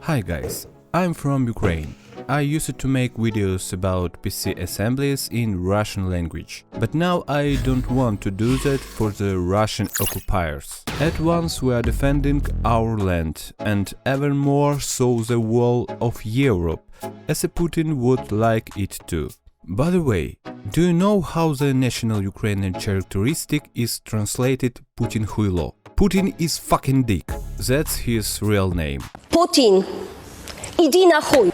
Hi guys, I'm from Ukraine. I used to make videos about PC assemblies in Russian language, but now I don't want to do that for the Russian occupiers. At once we are defending our land and even more so the wall of Europe, as Putin would like it to. By the way, do you know how the national Ukrainian characteristic is translated Putin хуйло? Putin is fucking dick. That's his real name. Putin, иди нахуй.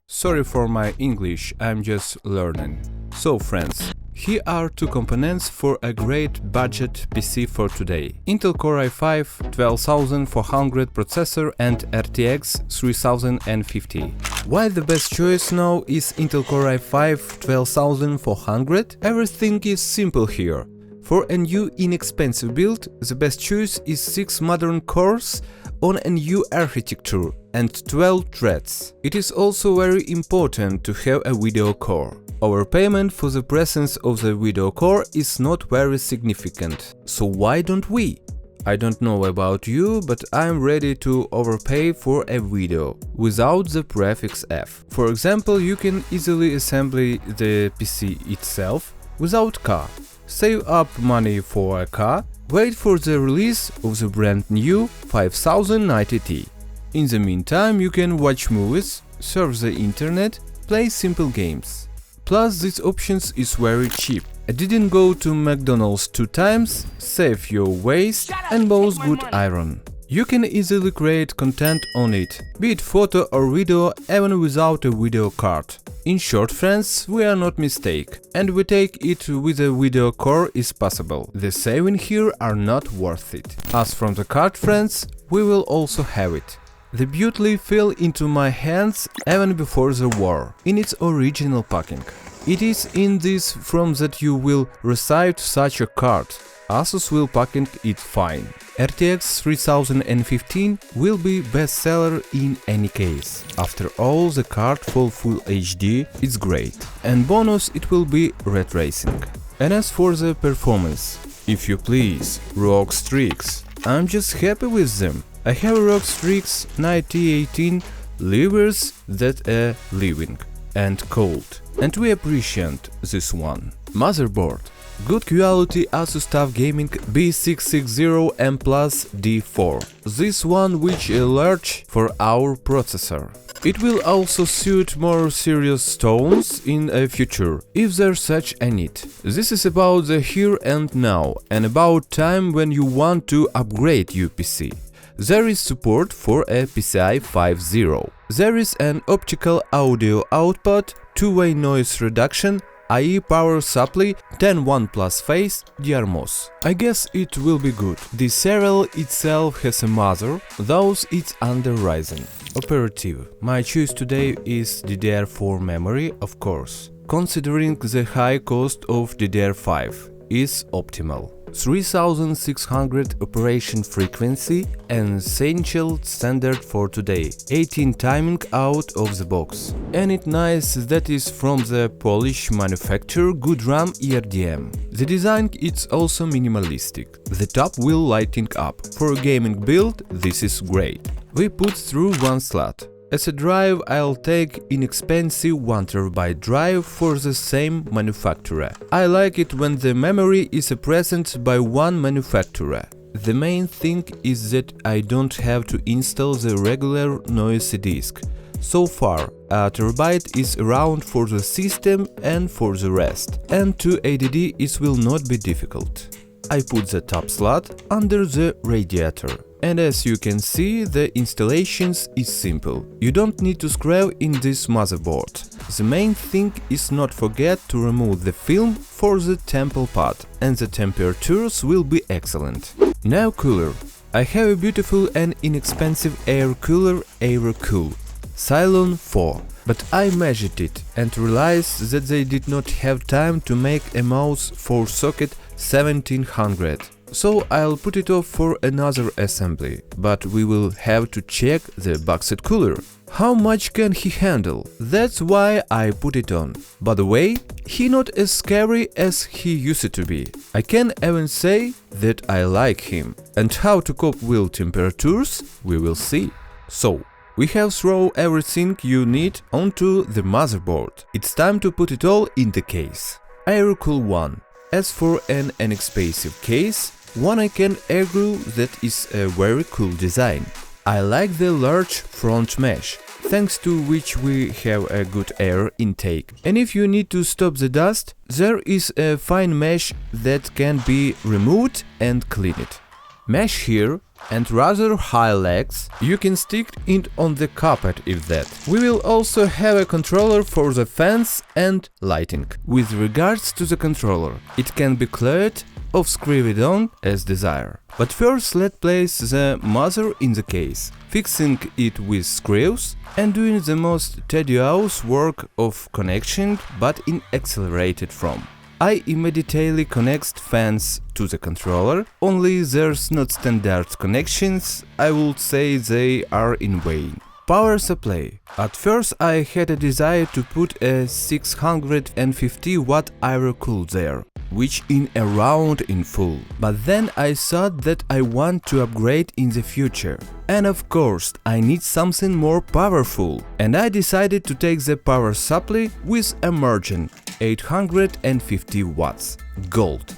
Sorry for my English, I'm just learning. So friends, here are two components for a great budget PC for today. Intel Core i5 12400 processor and RTX 3050. Why the best choice now is Intel Core i5 12400? Everything is simple here. For a new inexpensive build, the best choice is 6 modern cores on a new architecture and 12 threads. It is also very important to have a video core. Overpayment for the presence of the video core is not very significant. So why don't we? I don't know about you, but I'm ready to overpay for a video without the prefix F. For example, you can easily assemble the PC itself without car. Save up money for a car, wait for the release of the brand new 5090T. In the meantime, you can watch movies, surf the internet, play simple games. Plus, these options is very cheap. I didn't go to McDonald's 2 times, save your waste and both good iron. You can easily create content on it, be it photo or video, even without a video card. In short, friends, we are not mistake, and we take it with a video core is possible. The saving here are not worth it. As from the card, friends, we will also have it. The beauty fell into my hands even before the war, in its original packing. It is in this from that you will receive such a card. Asus will packing it fine. RTX 3015 will be bestseller in any case. After all, the card for Full HD is great. And bonus, it will be ray tracing. And as for the performance, if you please, ROG Strix. I'm just happy with them. I have ROG Strix 9018 livers that are living and cold. And we appreciate this one. Motherboard. Good quality Asus TUF Gaming B660M Plus D4. This one which is large for our processor. It will also suit more serious stones in a future, if there's such a need. This is about the here and now, and about time when you want to upgrade your PC. There is support for a PCI 5.0. There is an optical audio output, two-way noise reduction, IE power supply, 10.1 plus phase, DRMOS. I guess it will be good. The serial itself has a mother, thus it's under Ryzen. Operative. My choice today is DDR4 memory, of course. Considering the high cost of DDR5 is optimal. 3600 operation frequency, an essential standard for today, 18 timing out of the box. And it's nice that is from the Polish manufacturer Good RAM ERDM. The design is also minimalistic. The top will lighting up. For a gaming build, this is great. We put through one slot. As a drive, I'll take inexpensive 1TB drive for the same manufacturer. I like it when the memory is present by one manufacturer. The main thing is that I don't have to install the regular noisy disk. So far, a terabyte is around for the system and for the rest, and to ADD it will not be difficult. I put the top slot under the radiator. And as you can see, the installation is simple. You don't need to scroll in this motherboard. The main thing is not forget to remove the film for the temple pad, and the temperatures will be excellent. Now cooler. I have a beautiful and inexpensive air cooler Aerocool Cylon 4. But I measured it and realized that they did not have time to make a mouse for socket 1700. So I'll put it off for another assembly, but we will have to check the boxed cooler. How much can he handle? That's why I put it on. By the way, he not as scary as he used to be. I can even say that I like him. And how to cope with temperatures, we will see. So, We have thrown everything you need onto the motherboard. It's time to put it all in the case. Aerocool 1. As for an inexpensive case, one I can argue that is a very cool design. I like the large front mesh, thanks to which we have a good air intake. And if you need to stop the dust, there is a fine mesh that can be removed and cleaned. Mesh here and rather high legs, you can stick it on the carpet if that. We will also have a controller for the fans and lighting. With regards to the controller, it can be cleared or screwed on as desired. But first let's place the mother in the case, fixing it with screws and doing the most tedious work of connection but in accelerated form. I immediately connect fans to the controller, only there's not standard connections, I would say they are in vain. Power supply. At first I had a desire to put a 650 watt Aerocool there, which in around in full, but then I thought that I want to upgrade in the future. And of course I need something more powerful, and I decided to take the power supply with a margin 850 watts, gold.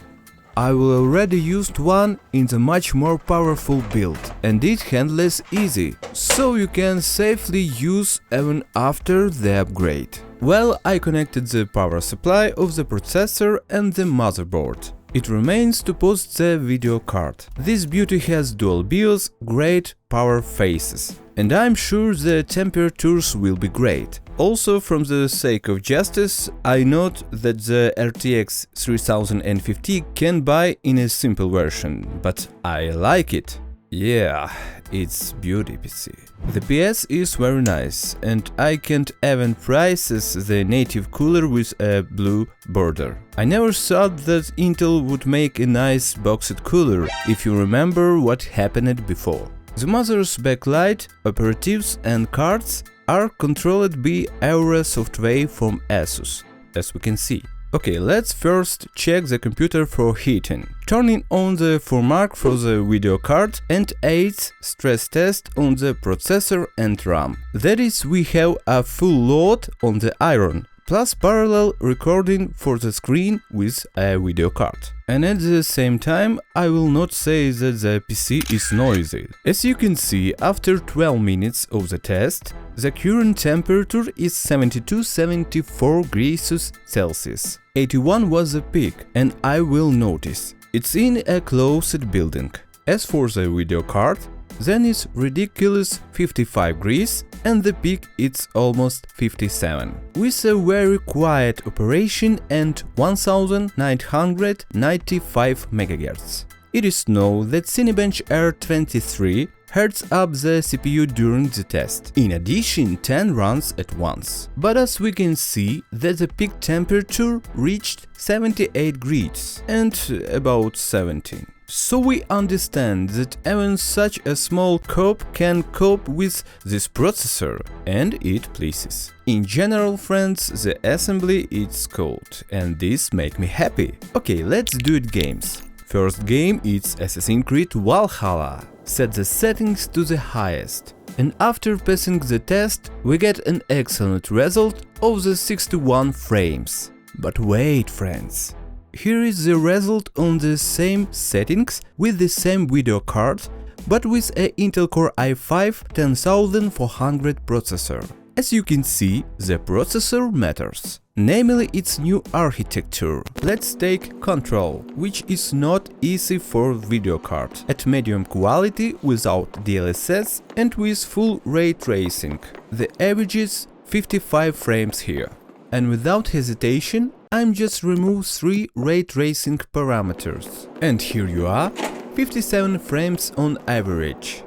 I will already used one in the much more powerful build, and it handles easy, so you can safely use even after the upgrade. Well, I connected the power supply of the processor and the motherboard. It remains to post the video card. This beauty has dual BIOS, great power phases, and I'm sure the temperatures will be great. Also, from the sake of justice, I note that the RTX 3050 can buy in a simple version, but I like it. Yeah, it's beauty PC. The PS is very nice, and I can't even prices the native cooler with a blue border. I never thought that Intel would make a nice boxed cooler, if you remember what happened before. The mother's backlight, operatives and cards are controlled by Aura software from ASUS, as we can see. Okay, let's first check the computer for heating. Turning on the format for the video card and aids stress test on the processor and RAM. That is, we have a full load on the iron, plus parallel recording for the screen with a video card. And at the same time, I will not say that the PC is noisy. As you can see, after 12 minutes of the test, the current temperature is 72-74 degrees Celsius. 81 was the peak, and I will notice, it's in a closed building. As for the video card, then it's ridiculous 55 degrees and the peak it's almost 57, with a very quiet operation and 1995 MHz. It is known that Cinebench R23 heats up the CPU during the test. In addition, 10 runs at once. But as we can see, that the peak temperature reached 78 degrees and about 17. So we understand that even such a small cube can cope with this processor, and it pleases. In general, friends, the assembly is cold, and this makes me happy. Okay, let's do it games. First game is Assassin's Creed Valhalla. Set the settings to the highest. And after passing the test, we get an excellent result of the 61 frames. But wait, friends. Here is the result on the same settings with the same video card, but with a Intel Core i5 10400 processor. As you can see, the processor matters, namely its new architecture. Let's take Control, which is not easy for video card, at medium quality without DLSS and with full ray tracing. The average is 55 frames here. And without hesitation, I'm just remove 3 ray tracing parameters. And here you are, 57 frames on average.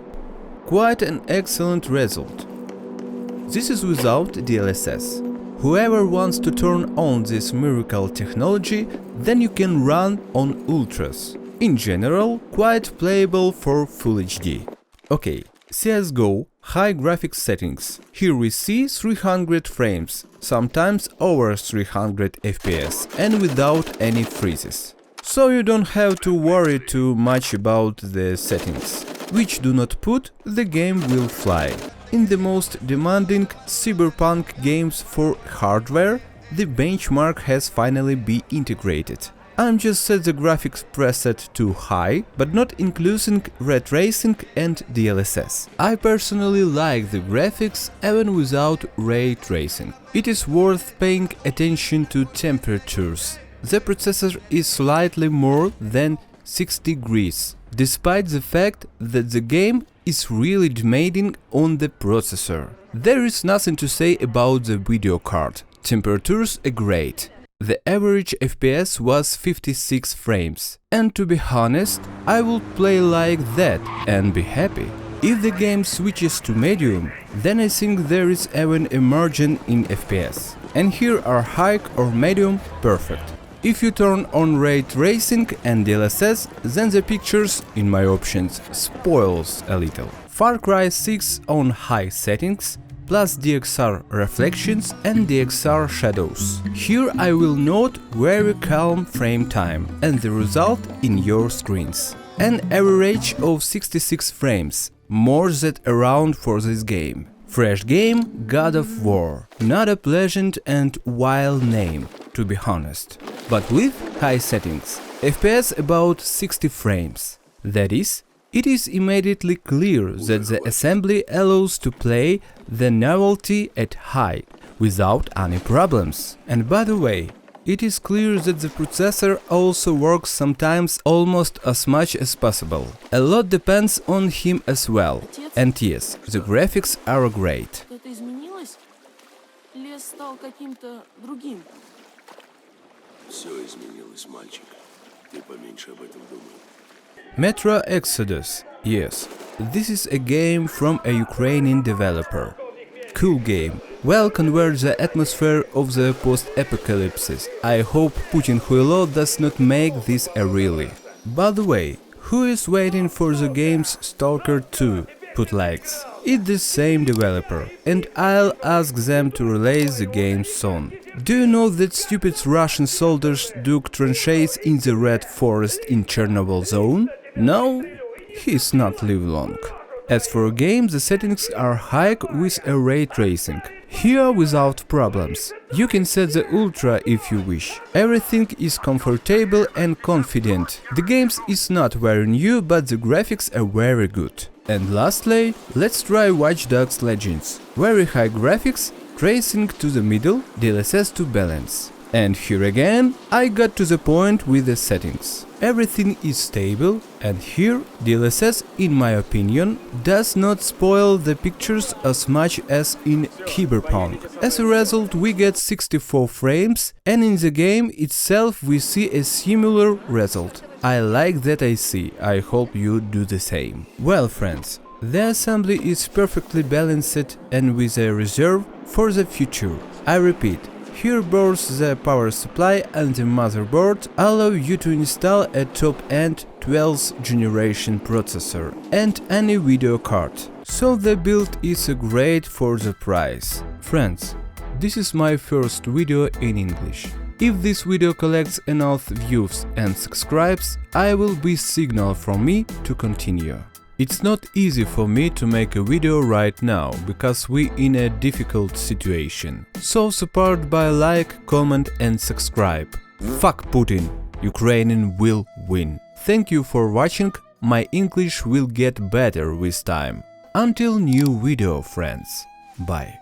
Quite an excellent result. This is without DLSS. Whoever wants to turn on this miracle technology, then you can run on Ultras. In general, quite playable for Full HD. Okay, CSGO, high graphics settings. Here we see 300 frames, sometimes over 300 FPS, and without any freezes. So you don't have to worry too much about the settings, which do not put the game will fly. In the most demanding cyberpunk games for hardware, the benchmark has finally been integrated. I'm just set the graphics preset to high, but not including ray tracing and DLSS. I personally like the graphics even without ray tracing. It is worth paying attention to temperatures. The processor is slightly more than 60 degrees, despite the fact that the game is really demanding on the processor. There is nothing to say about the video card. Temperatures are great. The average FPS was 56 frames, and to be honest, I would play like that and be happy. If the game switches to medium, then I think there is even a margin in FPS. And here are high or medium, perfect. If you turn on ray tracing and DLSS, then the pictures, in my options, spoils a little. Far Cry 6 on high settings, plus DXR reflections and DXR shadows. Here I will note very calm frame time and the result in your screens. An average of 66 frames, more than around for this game. Fresh game, God of War. Not a pleasant and wild name, to be honest. But with high settings. FPS about 60 frames. That is, it is immediately clear that the assembly allows to play the novelty at high, without any problems. And by the way, it is clear that the processor also works sometimes almost as much as possible. A lot depends on him as well. And yes, the graphics are great. Metro Exodus. Yes, this is a game from a Ukrainian developer. Cool game. Well convert the atmosphere of the post-apocalypse. I hope Putin Huilo does not make this a really. By the way, who is waiting for the game's Stalker 2? Put likes. It's the same developer, and I'll ask them to release the game soon. Do you know that stupid Russian soldiers dug tranches in the Red Forest in Chernobyl zone? No? He's not live long. As for a game, the settings are high with a ray tracing. Here without problems. You can set the ultra if you wish. Everything is comfortable and confident. The game is not very new, but the graphics are very good. And lastly, let's try Watch Dogs Legends. Very high graphics, tracing to the middle, DLSS to balance. And here again, I got to the point with the settings. Everything is stable, and here DLSS, in my opinion, does not spoil the pictures as much as in Cyberpunk. As a result, we get 64 frames, and in the game itself we see a similar result. I like that I see, I hope you do the same. Well friends, the assembly is perfectly balanced and with a reserve for the future. I repeat, here both the power supply and the motherboard allow you to install a top-end 12th generation processor and any video card. So the build is great for the price. Friends, this is my first video in English. If this video collects enough views and subscribes, I will be signal from me to continue. It's not easy for me to make a video right now, because we in a difficult situation. So support by like, comment and subscribe. Fuck Putin! Ukrainian will win. Thank you for watching, my English will get better with time. Until new video, friends. Bye.